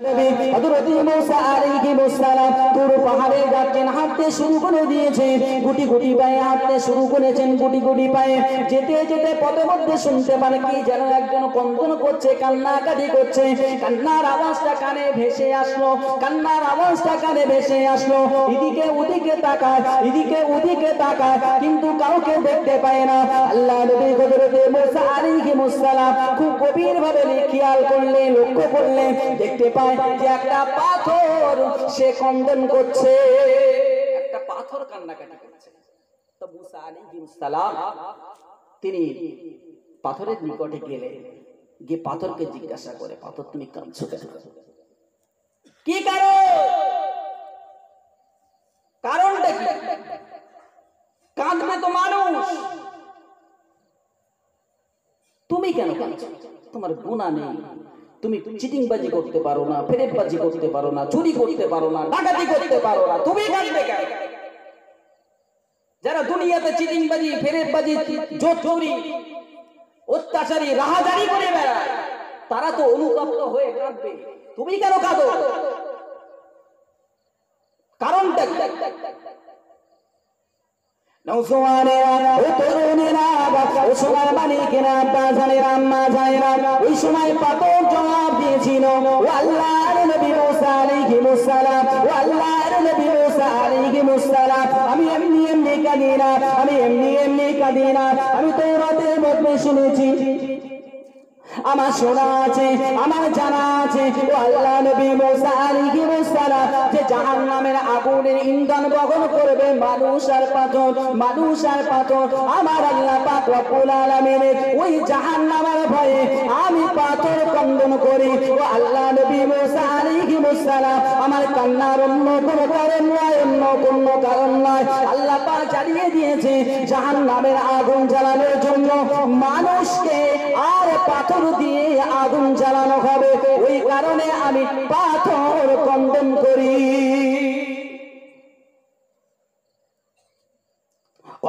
হযরত মুসা আলাইহিস সালাম তুর পাহাড়ে যাচ্ছেন, হাঁটতে শুরু করে দিয়েছেন, গুটি গুটি পায়ে হাঁটতে শুরু করেছেন, গুটি গুটি পায়ে যেতে যেতে পথের মধ্যে শুনতে পান কি যেন একজন কন্দন করছে, কান্নাকাটি করছে। কান্নার আওয়াজটা কানে ভেসে আসলো, কান্নার আওয়াজটা কানে ভেসে আসলো। এদিকে ওদিকে তাকায়, এদিকে ওদিকে তাকায়, কিন্তু কাউকে দেখতে পায় না। আল্লাহ নবী হযরত মুসা আলাইহিস সালাম খুব গভীরভাবে খেয়াল করলেন, লক্ষ্য করলেন, দেখতে পায় যে একটা পাথর সে কন্দন করছে, একটা পাথর কান্নাকাটি করছে। তো মুসা আলাইহিস সালাম তিনি পাথরের নিকটে গেলেন, গিয়ে পাথরকে জিজ্ঞাসা করে, পাথর তুমি কাঁদছো কেন? কি কারণ? কারণটা কি? কাঁদবে তো মানুষ, তুমি কেন কাঁদছো? তোমার গুনাহ নেই, তুমি চিটিংবাজি করতে পারো না, ফেরেববাজি করতে পারো না, চুরি করতে পারো না, ডাকাতি করতে পারো না, তুমি কাঁদবে কেন? যারা দুনিয়াতে চিটিংবাজি, ফেরেববাজি, চোরি, অত্যাচারী, রাহাজারি করে বেড়ায়, তারা তো অনুতপ্ত হয়ে কাঁদবে, তুমি কেন কাঁদো? কারণটা কি? নওজওয়ানেরা, ও তরুণেরা, ও সোনার মালিকেরা, বাজানেরা, আম্মা জানেরা, ওই সময় পাথর জবাব দিয়েছিল, ও আল্লাহর নবী মুসা আলাইহিস সালাম, ও আল্লাহর নবী মুসা আলাইহিস সালাম, আমি এমনি এমনি কাঁদি না, আমি এমনি এমনি কাঁদি না, আমি তাওরাতের মধ্যে শুনেছি, আমার শোনা আছে, আমার জানা আছে, ও আল্লাহ নবী মুসা আলাইহিস সালাম যে জাহান্নামের আগুনের ইন্ধন বহন করবে মানুষ আর পাথর, মানুষ আর পাথর। আমার আল্লাহ পাক রব্বুল আলামিন ওই জাহান্নামের ভয়ে আমি পাথর কন্দন করি। ও আল্লাহ নবী মুসা আলাইহিস সালাম আমার কান্নার অন্য কোনো কারণ নয়, অন্য কোনো কারণ নয়, আল্লাহ পাক জানিয়ে দিয়েছে জাহান্নামের আগুন জ্বালানোর জন্য মানুষকে আর পাথর দিয়ে আগুন জ্বালানো হবে, ওই কারণে আমি পাথর কন্দন করি।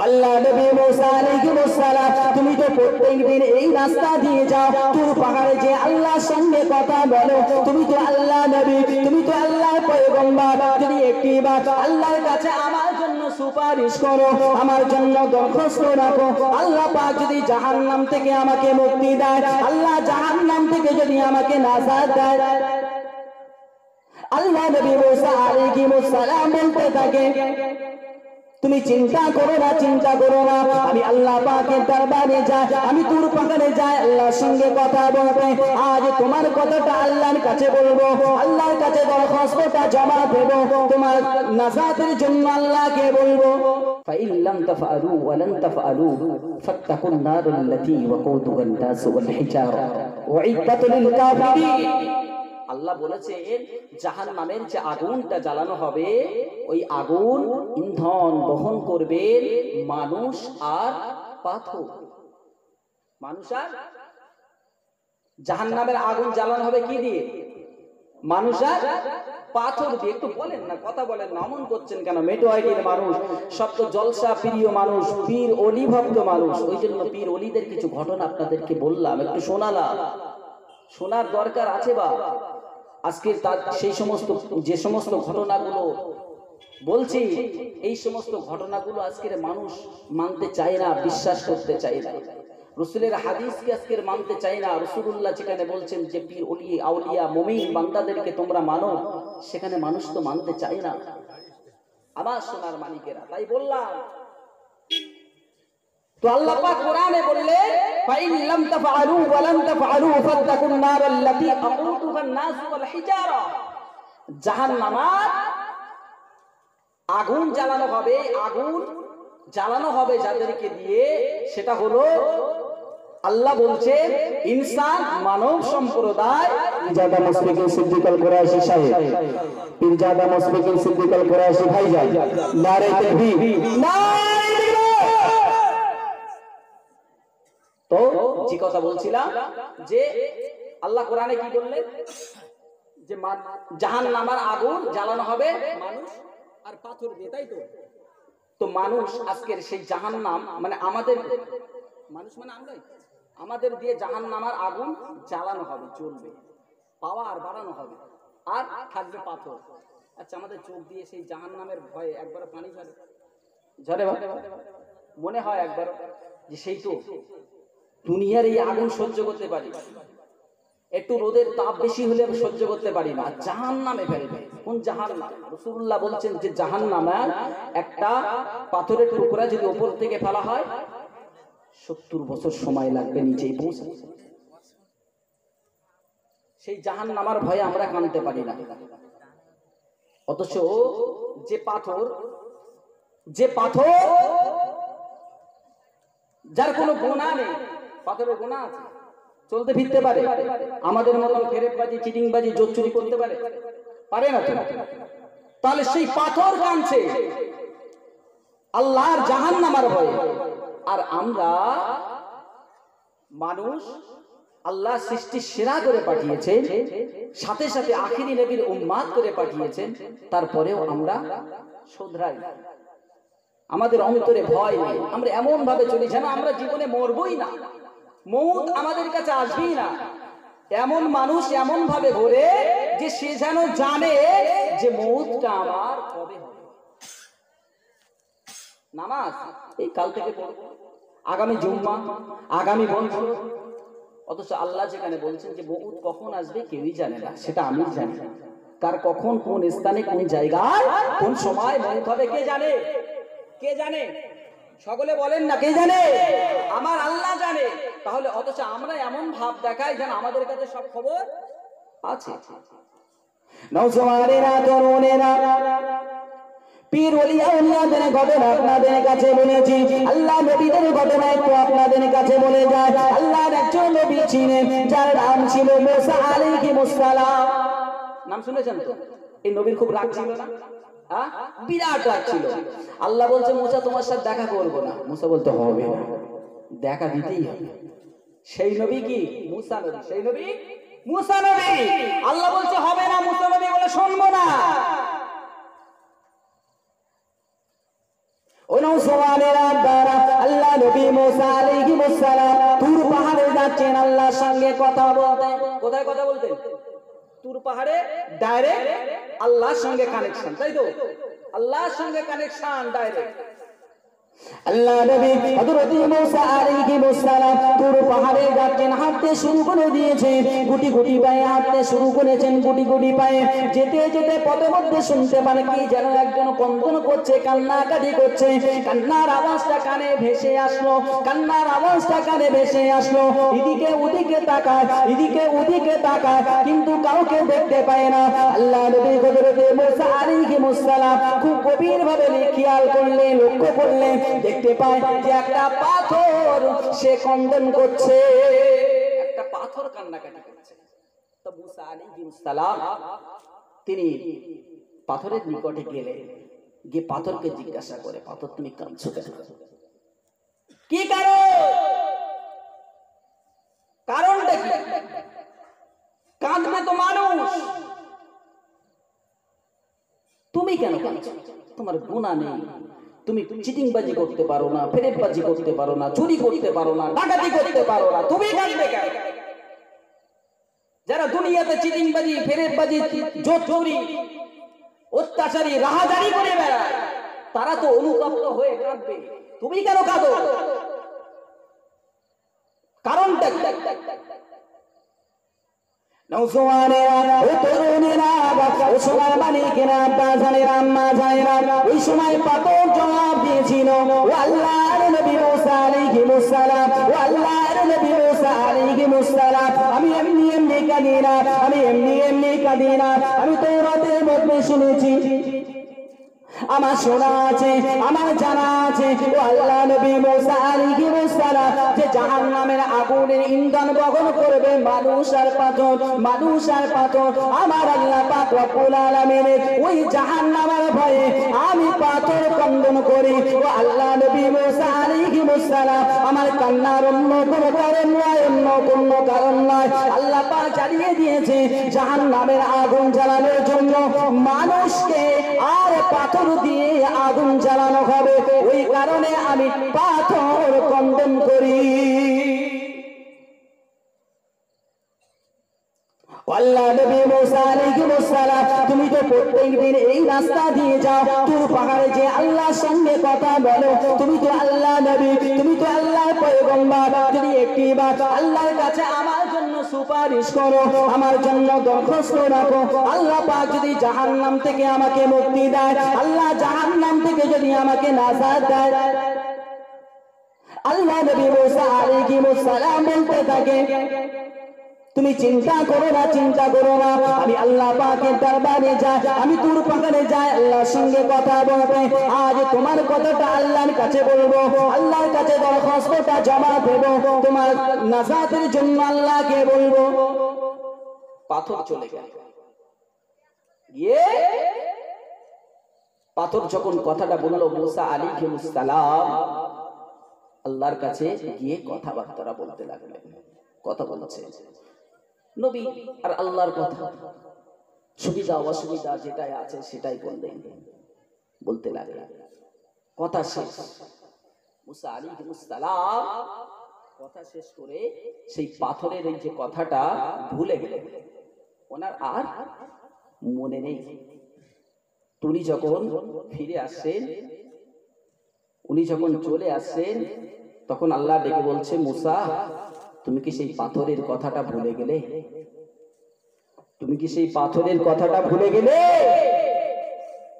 আল্লাহ নবী মুসা আলাইহিস সালাম তুমি তো প্রত্যেকদিন এই রাস্তা দিয়ে যাও, তুর পাহাড়ে যে আল্লাহর সঙ্গে কথা বলো, তুমি তো আল্লাহ নবী, তুমি তো আল্লাহর পয়গম্বর, যদি একটিবার আল্লাহর কাছে আমার জন্য সুপারিশ করো, আমার জন্য দরখাস্ত রাখো, আল্লাহ পাক যদি জাহান্নাম থেকে আমাকে মুক্তি দেয়, আল্লাহ জাহান্নাম থেকে যদি আমাকে নাজাত দেয়। আল্লাহ নবী মুসা আলাইহিস সালাম বলতে থাকে, তুমি চিন্তা করো না, চিন্তা করো না, আমি আল্লাহ পাকের দরবারে যাই, আমি তুর পাহাড়ে যাই আল্লাহর সঙ্গে কথা বলতে, আজ তোমার কথাটা আল্লাহর কাছে বলবো, আল্লাহর কাছে দরখাস্তটা জমা দেব, তোমার নাজাতের জন্য আল্লাহকে বলবো। فإن لم تفعلوا ولن تفعلوا فاتقوا النار التي وقودها الناس والحجارة أعدت للكافرين। আল্লাহ বলেছে জাহান্নামের যে আগুনটা জ্বালানো হবে, ওই আগুন ইন্ধন বহন করবে মানুষ আর পাথর। মানুষ আর জাহান্নামের আগুন জ্বালানো হবে কি দিয়ে? মানুষ আর পাথর দিয়ে। একটু বলেন না, কথা বলেন না, অমন করছেন কেন? মেটোয়াইটির মানুষ, সব তো জলসা প্রিয় মানুষ, পীর অলি ভক্ত মানুষ, ওই জন্য পীর অলিদের কিছু ঘটনা আপনাদেরকে বললাম, একটু শোনালাম, শোনার দরকার আছে। বা আজকে তার সেই সমস্ত যে সমস্ত ঘটনাগুলো বলছি, এই সমস্ত ঘটনাগুলো আজকের মানুষ মানতে চায় না, বিশ্বাস করতে চায় না, রাসূলের হাদিসকে আজকের মানতে চায় না। রাসূলুল্লাহ যেখানে বলছেন যে পীর ওলি আউলিয়া মুমিন বান্দাদেরকে তোমরা মানো, সেখানে মানুষ তো মানতে চায় না। আমার সোনার মালিকেরা, তাই বললাম তো আল্লাহ পাক কোরআনে বললেন, ফাইন লাম তাফআলু ওয়া লাম তাফআলু ফাত্তাকুন নারাল্লাতী আকুদুহা আন-নাস ওয়াল হিজারা। জাহান্নামের আগুন জ্বালানো হবে, আগুন জ্বালানো হবে যাদেরকে দিয়ে, সেটা হলো আল্লাহ বলছেন ইনসান, মানব সম্প্রদায়। পীরজাদা মুশফিকুল সিদ্দিক আল কুরাইশি সাহেব, পীরজাদা মুশফিকুল সিদ্দিক আল কুরাইশি ভাইজান, নারে তাকবীর, নারে তাকবীর। তো যে কথা বলছিলাম যে আল্লাহ কোরআনে কি বললেন, যে জাহান্নামের আগুন জ্বালানো হবে মানুষ আর পাথর দিয়ে, তাই তো? তো মানুষ আজকের সেই জাহান্নাম মানে আমাদের মানুষ মানে আমরাই, আমাদের দিয়ে জাহান্নামের আগুন জ্বালানো হবে, চলবে, পাওয়ার বাড়ানো হবে। আর থাকবে পাথর। আচ্ছা, আমাদের চোখ দিয়ে সেই জাহান্নামের ভয়ে একবার পানি ঝরে মনে হয় একবার যে সেই তো দুনিয়ার এই আগুন সহ্য করতে পারি, একটু রোদের তাপ বেশি হলে আমি সহ্য করতে পারি না, জাহান্নামে ফেলবে। কোন জাহান্নাম? রাসূলুল্লাহ বলছেন যে জাহান্নামে একটা পাথরের টুকরা যদি উপর থেকে ফেলা হয় 70 বছর সময় লাগবে নিচেই পৌঁছে। সেই জাহান্নামের ভয়ে আমরা কাঁদতে পারি না। অথচ যে পাথর যার কোনো গুনাহ নেই, পাথরের গুনাহ আছে, চলতে ফিরতে পারে, আমাদের মতন ফেরেববাজি, চিটিংবাজি, জোর চুরি করতে পারে না তো? তাহলে সেই পাথর কাঁদছে আল্লাহর জাহান্নামের ভয়ে। আর আমরা মানুষ আল্লাহ সৃষ্টি সেরা করে পাঠিয়েছেন, সাথে সাথে আখিরি নবীর উম্মাত করে পাঠিয়েছেন, তারপরেও আমরা শুধরাই, আমাদের অন্তরে ভয় নেই। আমরা এমন ভাবে চলি যেন আমরা জীবনে মরবই না, মৌত আমাদের কাছে আসবেই না। এমন মানুষ এমন ভাবে ঘোরে যে সে যেন জানে যে মৌতটা আমার কবে হবে। নামাজ এই কাল থেকে পড়বো, আগামী জুম্মা, আগামী বছর, অথচ আল্লাহ যেখানে বলছেন যে মউত কখন আসবে কেউই জানে না, সেটা আমি জানি। কার কখন কোন স্থানে কোন জায়গায় কোন সময় মউত হবে কে জানে? কে জানে? সকলে বলেন না, কে জানে? আমার আল্লাহ জানে। তাহলে অথচ আমরা এমন ভাব দেখাই যেন আমাদের কাছে সব খবর আছে। নওজওয়ানেরা, তরুণেরা, পীর ওলিয়া উলিয়াদের ঘটনা আপনাদের কাছে বলেছি, আল্লাহ নবীদের ঘটনা একটু আপনাদের কাছে বলে যায়। আল্লাহর একজন নবী ছিলেন যার নাম ছিল মুসা আলাইহিস সালাম। নাম শুনেছেন তো? এই নবীর খুব রাগ ছিল না? বিরাট রাগ ছিল। আল্লাহ বলছে মুসা তোমার সাথে দেখা করবো না। মুসা বলতে হবে না, দেখা দিতেই হবে। সেই নবী কি? মুসা নবী। সেই নবী মুসা নবী। আল্লাহ বলছে হবে না, মুসা নবী বলে শুনবো না। আল্লাহ নবী মুসা আলাইহিস সালাম তুর পাহাড়ে যাচ্ছেন আল্লাহর সঙ্গে কথা বলতে। কোথায় কথা বলতে? তুর পাহাড়ে, ডাইরেক্ট আল্লাহর সঙ্গে কানেকশন, তাই তো? আল্লাহর সঙ্গে কানেকশন ডাইরেক্ট। আল্লাহ নবী হযরত মুসা আলাইহিস সালাম তুর পাহাড়ে যাচ্ছেন, হাঁটতে শুরু করে দিয়েছেন, গুটি গুটি পায়ে হাঁটতে শুরু করেছেন, গুটি গুটি পায়ে যেতে যেতে পথের মধ্যে শুনতে পান কি যেন একজন কন্দন করছে, কান্নাকাটি করছে। কান্নার আওয়াজটা কানে ভেসে আসলো, কান্নার আওয়াজটা কানে ভেসে আসলো। এদিকে ওদিকে তাকায়, এদিকে ওদিকে তাকায়, কিন্তু কাউকে দেখতে পায় না। আল্লাহ নবী হযরত মুসা আলাইহিস সালাম খুব গভীর ভাবে খেয়াল করলেন, লক্ষ্য করলেন, দেখতে পায় যে একটা পাথর সে কন্দন করছে, একটা পাথর কান্নাকাটি করছে। তো মুসা আলাইহিস সালাম তিনি পাথরের নিকটে গেলেন, গিয়ে পাথরকে জিজ্ঞাসা করে, পাথর তুমি কাঁদছো কেন? কি কারণ? কারণটা কি? কাঁদবে তো মানুষ, তুমি কেন কাঁদছো? তোমার গুনাহ নেই, তুমি চিটিংবাজি করতে পারো না, ফেরেববাজি করতে পারো না, চুরি করতে পারো না, ডাকাতি করতে পারো না, তুমি কাঁদবে কেন? যারা দুনিয়াতে চিটিংবাজি, ফেরেববাজি, জোর চুরি, অত্যাচারী, রাহাজারি করে বেড়ায়, তারা তো অনুতপ্ত হয়ে কাঁদবে, তুমি কেন কাঁদো? কারণটা কি? নওজওয়ানেরা, ও তরুণেরা, ও সোনার মানিকেরা, বাজানেরা, আম্মা জানেরা, ওই সময় পাথর জবাব দিয়েছিল, ও আল্লাহর নবী মুসা আলাইহিস সালাম, ও আল্লাহর নবী মুসা আলাইহিস সালাম, আমি এমনি এমনি কাঁদি না, আমি এমনি এমনি কাঁদি না, আমি তাওরাতের মধ্যে শুনেছি, আমার শোনা আছে, আমার জানা আছে, ও আল্লাহ নবী মুসা আলাইহিস সালাম যে জাহান্নামের আগুনের ইন্ধন বহন করবে মানুষ আর পাথর, মানুষ আর পাথর। আমার আল্লাহ পাক রব্বুল আলামিন ওই জাহান্নামের ভয়ে আমি পাথর কন্দন করি। ও আল্লাহ নবী মুসা আলাইহিস সালাম আমার কান্নার অন্য কোনো কারণ নয়, অন্য কোনো কারণ নয়, আল্লাহ পাক জানিয়ে দিয়েছে জাহান্নামের আগুন জ্বালানোর জন্য মানুষকে আর পাথর দিয়ে আগুন জ্বালানো হবে, ওই কারণে আমি পাথর কন্দন করি। আল্লাহ নবী মুসা আলাইহিস সালাম তুমি তো প্রত্যেকদিন এই রাস্তা দিয়ে যাও, তুর পাহাড়ে যে আল্লাহর সঙ্গে কথা বলো, তুমি তো আল্লাহ নবী, তুমি তো আল্লাহর পয়গম্বর, যদি একটিবার আল্লাহর কাছে আমার জন্য সুপারিশ করো, আমার জন্য দরখাস্ত রাখো, আল্লাহ পাক যদি জাহান্নাম থেকে আমাকে মুক্তি দেয়, আল্লাহ জাহান্নাম থেকে যদি আমাকে নাজাত দেয়। আল্লাহ নবী মুসা আলাইহিস সালাম বলতে থাকে, তুমি চিন্তা করো না, চিন্তা করো না, আমি আল্লাহ পাকের দরবারে যাই, আমি তুর পাহাড়ে যাই আল্লাহর সঙ্গে কথা বলতে। আজ তোমার কথাটা আল্লাহর কাছে বলবো, আল্লাহর কাছে দরখাস্তটা জমা দেব, তোমার নাজাতের জন্য আল্লাহকে বলবো। পাথর চলে গেল, গিয়ে পাথর যখন কথাটা বললো মুসা আলাইহিস সালাম আল্লাহর কাছে গিয়ে কথাবার্তা বলতে লাগলেন। কথা বলছে নবী আর আল্লাহর কথা, সুবিধা অসুবিধা যেটাই আছে সেটাই বললেন, বলতে লাগলেন। কথা শেষ, মুসা আলাইহিস সালাম কথা শেষ করে সেই পাথরের এই যে কথাটা ভুলে গেলেন, ওনার আর মনে নেই। উনি যখন ফিরে আসছেন, উনি যখন চলে আসছেন, তখন আল্লাহ ডেকে বলছে, মুসা তুমি কি সেই পাথরের কথাটা ভুলে গেলে? তুমি কি সেই পাথরের কথাটা ভুলে গেলে?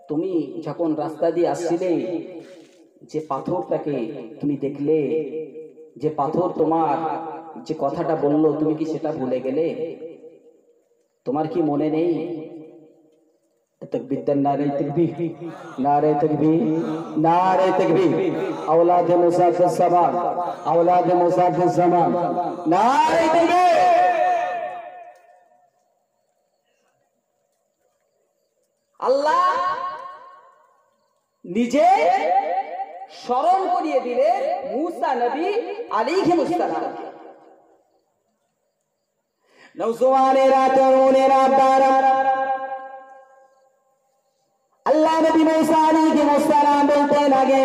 তুমি যখন রাস্তা দিয়ে আসছিলে, যে পাথরটাকে তুমি দেখলে, যে পাথর তোমার যে কথাটা বললো, তুমি কি সেটা ভুলে গেলে? তোমার কি মনে নেই? तकबीर नारे तकबीर, नारे तकबीर, नारे तकबीर, औलाद मुसाफिर समान, औलाद मुसाफिर समान, नारे तकबीर। আল্লাহ নিজে স্মরণ করিয়ে দিলেন মুসা নবী আলাইহিস সালাম। নওজওয়ানেরা, তরুণেরা, বারা, আল্লাহ নবী মুসা আলাইহিস সালাম বলতে লাগে,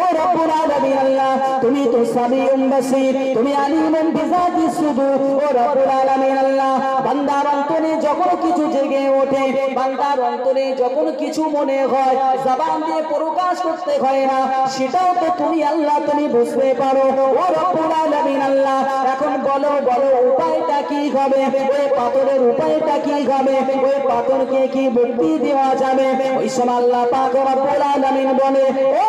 ও রব্বুল আলামিন আল্লাহ, তুমি তো সামিউন বাসীর, তুমি আলিমুন বিযাতিস সুদূর। ও রব্বুল আলামিন আল্লাহ, বান্দার অন্তরে যখন কিছু জেগে ওঠে, বান্দার অন্তরে যখন কিছু মনে হয়, জবান দিয়ে প্রকাশ করতে হয় না, সেটাও তো তুমি আল্লাহ তুমি বুঝতে পারো। ও রব্বুল আলামিন আল্লাহ, এখন বলো বলো উপায়টা কি হবে? ওই পাথরের উপায়টা কি হবে? ওই পাথরকে কি মুক্তি দেওয়া যাবে? ওই সময় আল্লাহ পাক রব্বুল আলামিন বলে, ও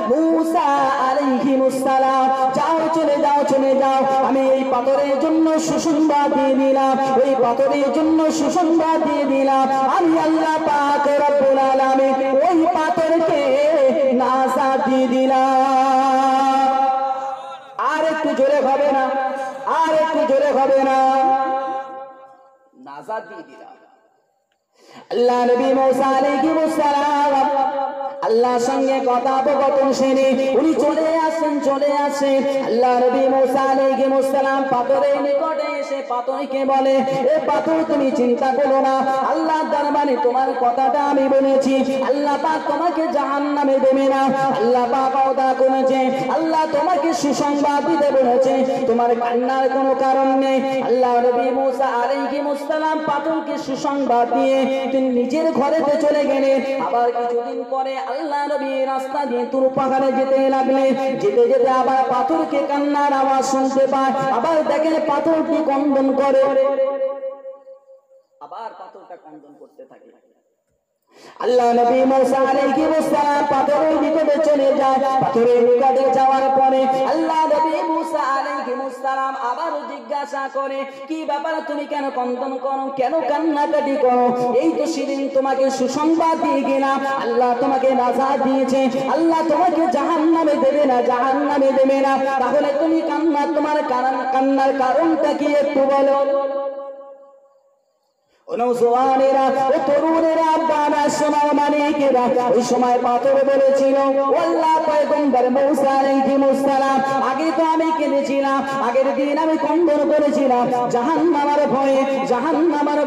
মুসা আলাইহিস সালাম, যাও, চলে যাও, চলে যাও, আমি এই পাথরের জন্য সুসংবাদ দিয়ে দিলাম, ওই পাথরের জন্য সুসংবাদ দিয়ে দিলাম, আমি আল্লাহ পাক রব্বুল আলামিন ওই পাথরকে নাজাত দিয়ে দিলাম। আর একটু জোরে হবে না, আর একটু জোরে হবে না, নাজাত দিয়ে দিলাম। আল্লাহ নবী মুসা আলাইহিস সালাম আল্লাহর সঙ্গে কথোপকথন সেরে উনি চলে আসেন, চলে আসেন। আল্লাহ নবী মুসা আলাইহিস সালাম পাথরের নিকটে এসে পাথরকে বলে, এ পাথর তুমি চিন্তা করো না, আল্লাহর দরবারে তোমার কথাটা আমি বলেছি, আল্লাহ পাক তোমাকে জাহান্নামে দেবে না। আল্লাহ পাক ওয়াদা করেছে, আল্লাহ তোমাকে সুসংবাদ দিতে বলেছে, তোমার কান্নার কোনো কারণ নেই। আল্লাহ নবী মুসা আলাইহিস সালাম পাথরকে সুসংবাদ দিয়ে তিনি নিজের ঘরেতে চলে গেলেন। আবার কিছুদিন পরে আল্লাহ নবী রাস্তা দিয়ে তুর পাহাড়ে যেতে লাগলেন। যেতে যেতে আবার পাথরকে কান্নার আওয়াজ শুনতে পায়, আবার দেখেন পাথরটি কন্দন করে, আবার পাথরটা কন্দন করতে থাকে। আল্লাহ নবী মুসা আলাইহিস সালাম পাথরের নিকটে চলে যায়। পাথরের নিকটে যাওয়ার পরে আল্লাহ নবী মুসা আলাইহিস সালাম আবার জিজ্ঞাসা করে, কি ব্যাপার, তুমি কেন কন্দন করো, কেন কান্নাকাটি করো? এই তো সেদিন তোমাকে সুসংবাদ দিয়ে গেলাম, আল্লাহ তোমাকে নাজাত দিয়েছে, আল্লাহ তোমাকে জাহান্নামে দেবে না, জাহান্নামে দেবে না, তাহলে তুমি কান্না, তোমার কান্নার কারণটা কি একটু বলো? নওজওয়ানেরা ও তরুণেরা বানার সময় মালিকেরা ওই সময় পাথর বলেছিল আল্লাহ পয়গম্বর মুসা আলাইহিস সালাম আগে তো আমি কেঁদেছিলাম, আগের দিন আমি কন্দন করেছিলাম জাহান্নামের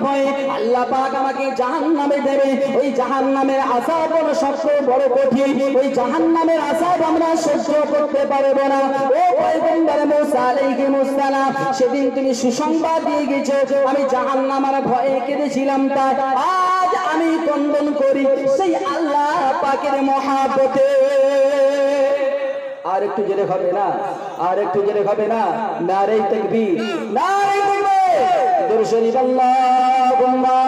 ভয়ে আল্লাহ পাক আমাকে জাহান্নামে দেবে, ওই জাহান্নামের আযাব বড় শক্ত বড় কঠিন, ওই জাহান্নামের আযাব আমরা সহ্য করতে পারবো না। ও পয়গম্বর মুসা আলাইহিস সালাম সেদিন তুমি সুসংবাদ দিয়ে গেছো, আমি জাহান্নামের ভয়ে কেঁদেছিলাম, তাই আজ আমি কন্দন করি সেই আল্লাহ পাকের মহব্বতে। আর একটু জোরে হবে না, আর একটু জোরে হবে না, নারে তাকবীর, নারে তাকবীর, দরুদ শরীফ আল্লাহুম্মা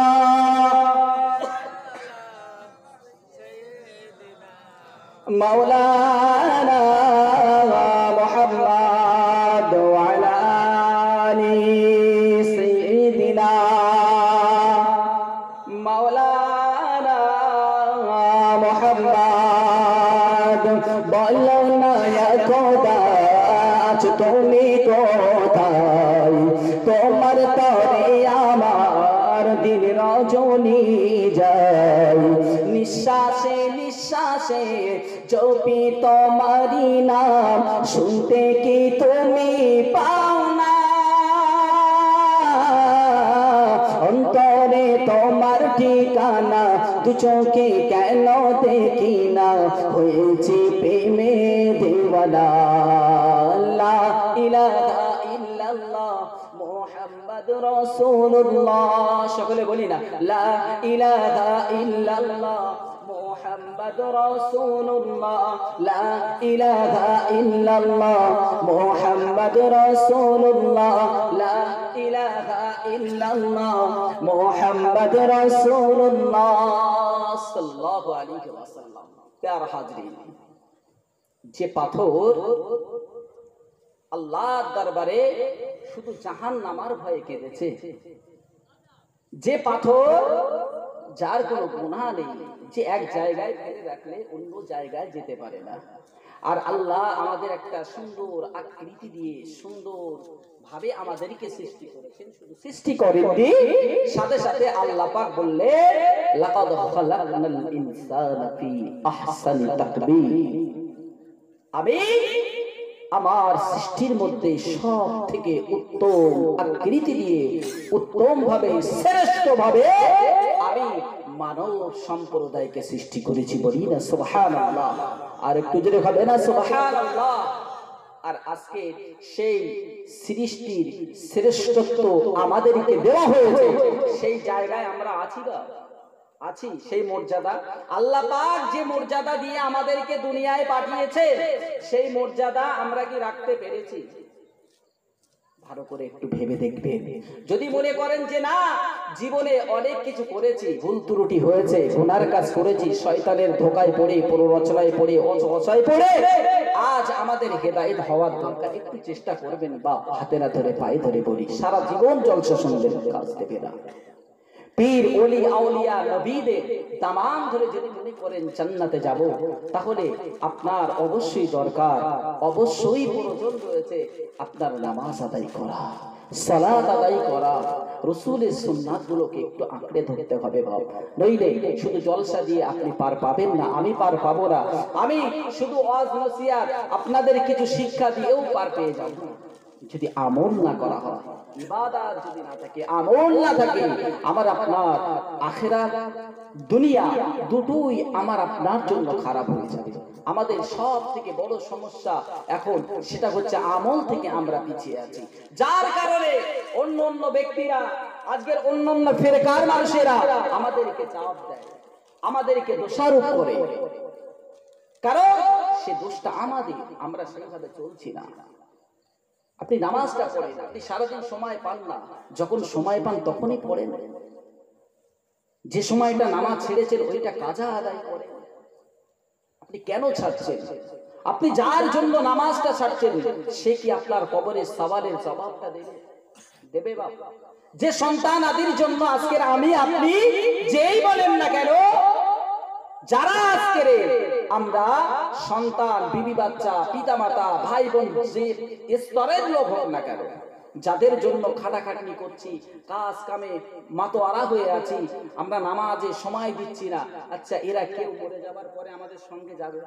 মাওলানা মুহাম্মদ ওয়া আলা আলি সাইয়্যিদিনা মাওলানা মুহাম্মদ বলো না খোদা আজ তুমি কোথায়, তোমার তরে আমার দিন রজনী যায়, নিঃশ্বাসে নিঃশ্বাসে জপি তোমারি নাম, শুনতে কি তুমি পাও না, অন্তরে তোমার ঠিকানা, দু চোখে কেন দেখি না, হয়েছি প্রেমে দেওয়ানা। লা ইলাহা ইল্লাল্লাহ মুহাম্মাদুর রাসূলুল্লাহ, সকলে বলি না লা ইলাহা ইল্লাল্লাহ মুহাম্মাদুর রাসূলুল্লাহ, লা ইলাহা ইল্লাল্লাহ মুহাম্মাদুর রাসূলুল্লাহ, লা ইলাহা ইল্লাল্লাহ মুহাম্মাদুর রাসূলুল্লাহ সাল্লাল্লাহু আলাইহি ওয়াসাল্লাম। প্যারা হাজরিন, যে পাথর আল্লাহর দরবারে শুধু জাহান্নামের ভয়ে কেঁদেছে, যে পাথর যার কোনো গুনাহ নেই, যে এক জায়গায় ফেলে রাখলে অন্য জায়গায় যেতে পারে না, আর আল্লাহ আমাদের একটা সুন্দর আকৃতি দিয়ে সুন্দর ভাবে আমাদেরকে সৃষ্টি করেছেন, শুধু সৃষ্টি করেননি, সাথে সাথে আল্লাহ পাক বললেন লাকাদ খালাকনাল ইনসানা ফি আহসানি তাকবীর, আমি আমার সৃষ্টির মধ্যে সব থেকে উত্তম আকৃতি দিয়ে উত্তম ভাবে শ্রেষ্ঠ ভাবে আমি মানব সম্প্রদায়কে সৃষ্টি করেছি, বলি না সুবহানাল্লাহ। আর একটু জোরে হবে না সুবহানাল্লাহ। আর আজকে সেই সৃষ্টির শ্রেষ্ঠত্ব আমাদেরকে দেওয়া হয়েছে, সেই জায়গায় আমরা আছি বা আছি, সেই মর্যাদা আল্লাহ পাক যে মর্যাদা দিয়ে আমাদেরকে দুনিয়ায় পাঠিয়েছে, সেই মর্যাদা আমরা কি রাখতে পেরেছি? ভালো করে একটু ভেবে দেখবেন। যদি মনে করেন যে না, জীবনে অনেক কিছু করেছি, ভুল ত্রুটি হয়েছে, গুনার কাজ করেছি, শয়তানের ধোকায় পড়ে, প্ররোচনায় পড়ে, অসহায় পড়ে আজ আমাদের হেদায়েত হওয়ার দরকার, একটু চেষ্টা করবেন, বা হাতে না ধরে পায়ে ধরে বলি, সারা জীবন জলসা শুনবেন, কাজ দেবে না। পীর ওলি আউলিয়া নবীদের দামান ধরে যদি মনে করেন জান্নাতে যাব, তাহলে আপনার অবশ্যই দরকার, অবশ্যই প্রয়োজন রয়েছে আপনার নামাজ আদায় করা, সালাত আদায় করা, রাসূলের সুন্নাতগুলোকে একটু আঁকড়ে ধরতে হবে বাবা, নইলে শুধু জলসা দিয়ে আপনি পার পাবেন না, আমি পার পাবো না, আমি শুধু ওয়াজ নসিহত আপনাদের কিছু শিক্ষা দিয়েও পার পেয়ে যাব। যদি আমল না করা হয়, ইবাদত যদি না থাকে, আমল না থাকে, আমার আপনার আখিরাত দুনিয়া দুটোই আমার আপনার জন্য খারাপ হয়ে যাবে। আমাদের সব থেকে বড় সমস্যা এখন সেটা হচ্ছে আমল থেকে আমরা পিছিয়ে আছি, যার কারণে অন্য অন্য ব্যক্তিরা, আজকের অন্য অন্য ফিরকার মানুষেরা আমাদেরকে চাপ দেয়, আমাদেরকে দোষারোপ করে, কারণ সে দোষটা আমাদের, আমরা সেইভাবে চলছি না। আপনি নামাজটা পড়েন, আপনি সারাদিন সময় পান না, যখন সময় পান তখনই পড়েন, যে সময়টা নামাজ ছেড়েছেন ওইটা কাজা আদায় করেন। আপনি কেন ছাড়ছেন? আপনি যার জন্য নামাজটা ছাড়ছেন সে কি আপনার কবরের সওয়ালের জবাবটা দেবে বাবা? যে সন্তান আদির জন্য আজকের আমি আপনি যেই বলেন না কেন, যারা আজকের আমরা সন্তান, বিবি বাচ্চা, পিতা মাতা, ভাই বোন যে স্তরের লোক হোক না কেন, যাদের জন্য খাটাখাটনি করছি, কাজ কামে মাতোয়ারা হয়ে আছি, আমরা নামাজে সময় দিচ্ছি না, আচ্ছা এরা কেউ মরে যাবার পরে আমাদের সঙ্গে যাবে?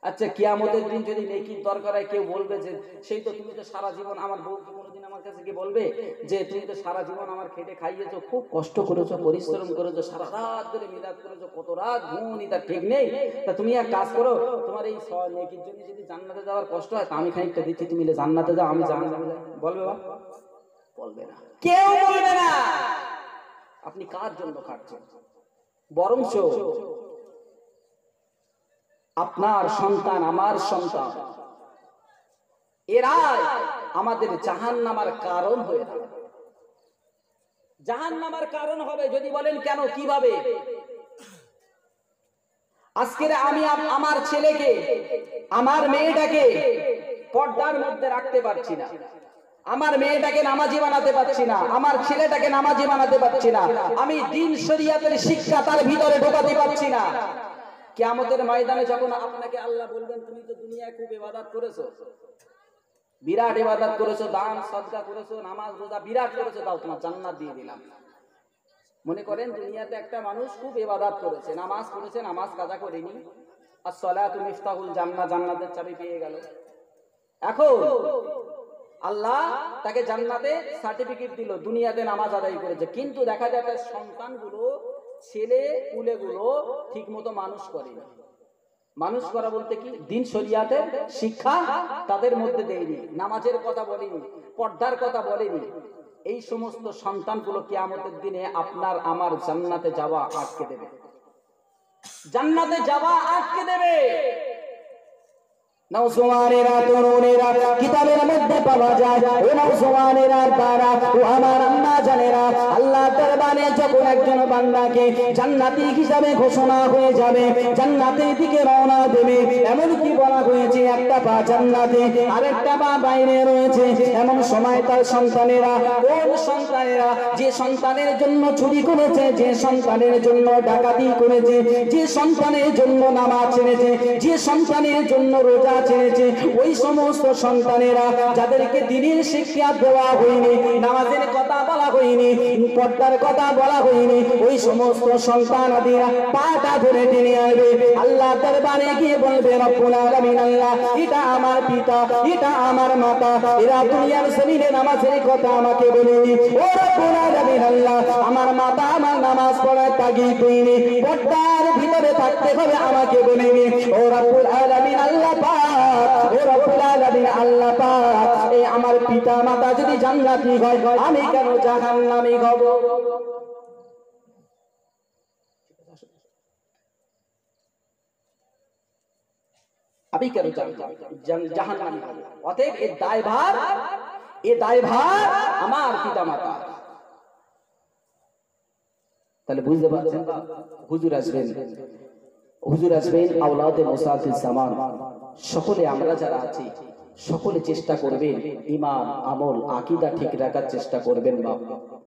আচ্ছা কিয়ামতের দিন যদি নেকির দরকার হয়, কেউ বলবে যে সেই তো তুমি তো সারা জীবন, আমার বউ কি কোনোদিন আমার কাছে কি বলবে যে তুমি তো সারা জীবন আমার খেটে খাইয়েছো, খুব কষ্ট করেছো, পরিশ্রম করেছো, সারা রাত ধরে মিলাদ করেছো, কত রাত ঘুমনি তার ঠিক নেই, তা তুমি এক কাজ করো, তোমার এই নেকির জন্য যদি জান্নাতে যাওয়ার কষ্ট হয় তা আমি খানিকটা দিচ্ছি, তুমি জান্নাতে যাও, আমি জান্নাতে যাই, বলবে? বা বলবে না, কেউ বলবে না। আপনি কার জন্য খাটছেন? বরঞ্চ আপনার সন্তান, আমার সন্তান, এরাই আমাদের জাহান্নামের কারণ হয়ে যাবে। জাহান্নামের কারণ হবে। যদি বলেন কেন, কিভাবে? আজকের আমি আমার ছেলেকে, আমার মেয়েটাকে পর্দার মধ্যে রাখতে পারছি না, আমার মেয়েটাকে নামাজি বানাতে পারছি না, আমার ছেলেটাকে নামাজি বানাতে পারছি না, আমি দ্বীন শরিয়াতের শিক্ষা তার ভিতরে ঢোকাতে পারছি না। কিয়ামতের ময়দানে যখন আপনাকে আল্লাহ বলবেন তুমি তো দুনিয়ায় খুব ইবাদত করেছো, বিরাট ইবাদত করেছো, দান সদকা করেছো, নামাজ রোজা বিরাট করেছো, দাও তোমার জান্নাত দিয়ে দিলাম। মনে করেন দুনিয়াতে একটা মানুষ খুব ইবাদত করেছে, নামাজ পড়েছে, নামাজ কাজা করেনি, as-salatu মিফতাহুল জান্নাহ, জান্নাতের চাবি পেয়ে গেল। এখন আল্লাহ তাকে জান্নাতে সার্টিফিকেট দিল, দুনিয়াতে নামাজ আদায় করেছে, কিন্তু দেখা যায় তার সন্তানগুলো, ছেলে পুলেগুলো ঠিক মতো মানুষ করেনি। মানুষ করা বলতে কি, দ্বীন শরিয়াতের শিক্ষা তাদের মধ্যে দেয়নি, নামাজের কথা বলেনি, পর্দার কথা বলেনি। এই সমস্ত সন্তানগুলো কিয়ামতের দিনে আপনার আমার জান্নাতে যাওয়া আটকে দেবে, জান্নাতে যাওয়া আটকে দেবে। নওজওয়ানেরা, তরুণেরা, কিতাবের মধ্যে পাওয়া যায়, ও নওজওয়ানেরা দ্বারা, ও আমার আম্মা জানেরা, আল্লাহ দরবারে যখন একজন বান্দাকে জান্নাতি হিসাবে ঘোষণা হয়ে যাবে, জান্নাতের দিকে রওনা দেবে, এমন কি বলা হয়েছে একটা পা জান্নাতে আরেকটা পা বাইরে রয়েছে, এমন সময় তার সন্তানেরা, কোন সন্তানেরা, যে সন্তানের জন্য চুরি করেছে, যে সন্তানের জন্য ডাকাতি করেছে, যে সন্তানের জন্য নামাজ ছেড়েছে, যে সন্তানের জন্য রোজা ছেড়েছে, ওই সমস্ত সন্তানেরা যাদেরকে দ্বীনের শিক্ষা দেওয়া হয়নি, নামাজের কথা বলা হয়নি, পর্দার কথা বলা হয়নি, ওই সমস্ত সন্তানাদিরা পাটা ধরে টেনে আনবে, আল্লাহ দরবারে গিয়ে বলবে রব্বুল আলামিন, আল্লাহ এটা আমার পিতা, এটা আমার মাতা, এরা দুনিয়ার জমিনে নামাজের কথা আমাকে বলেনি, ও রব্বুল আলামিন, আল্লাহ আমার মাতা আমার নামাজ পড়ার তাগিদ দেয়নি, পর্দার ভিতরে থাকতে হবে আমাকে বলেনি, ও রব্বুল আলামিন আল্লাহ পাক, ও রব্বুল আলামিন আল্লাহ পাক, এই আমার পিতা মাতা যদি জান্নাতি হয়, আমি কেন জাহান্নামী হব? আমি কেন জাহান্নামী হব? অতএব এই দায়ভার আমার পিতা মাতা। তাহলে বুঝতে পারছেন, হুজুর আসবেন আওলাদে মুসাফির জামান। সকলে আমরা যারা আছি সকলে চেষ্টা করবেন, ঈমান আমল আকীদা ঠিক রাখার চেষ্টা করবেন। বাবা